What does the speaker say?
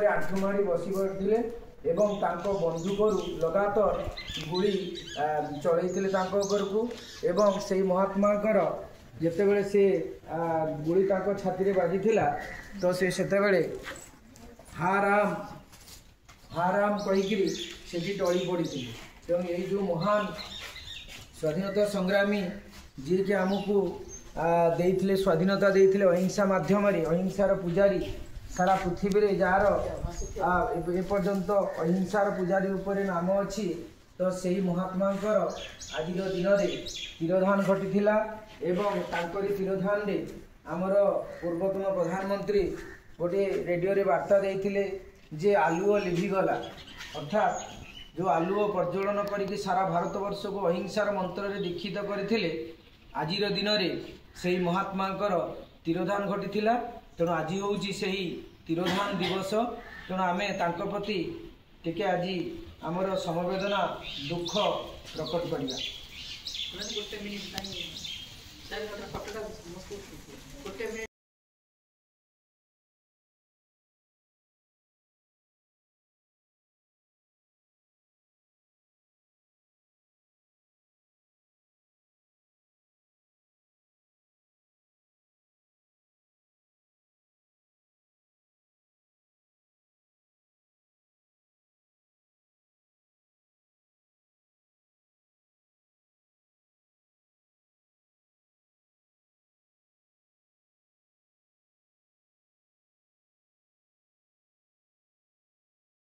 आंठुमाड़ी बसी पड़ते एवं तांको बंदूकरू लगातार गुली चलते एवं से महात्मा जितेबले से गुली छाती बाजी तो से हाराम हाराम कहीकि से टली पड़ी तेणु यही जो महान स्वाधीनता संग्रामी जी के आमको देते स्वाधीनता देते अहिंसा माध्यम अहिंसार पुजारी सारा पृथ्वी रे जार एपर्यंत अहिंसार पुजारी उपरे नाम अच्छी तो सही महात्मा आज दिन में तिरोधान घटी एवं तांकरी तिरोधान रे आमर पूर्वतन प्रधानमंत्री गोटे रेडियो रे वार्ता देते जे आलुओ लिभिगला अर्थात जो आलुओ प्रज्वलन करके सारा भारतवर्ष को अहिंसार मंत्र रे दीक्षित करते आज दिन में से महात्मा तिरोधान घटी तेणु आज हूँ से तिरोधान दिवस तेणु आम प्रति टिके आज आमर समवेदना दुख प्रकट करवा।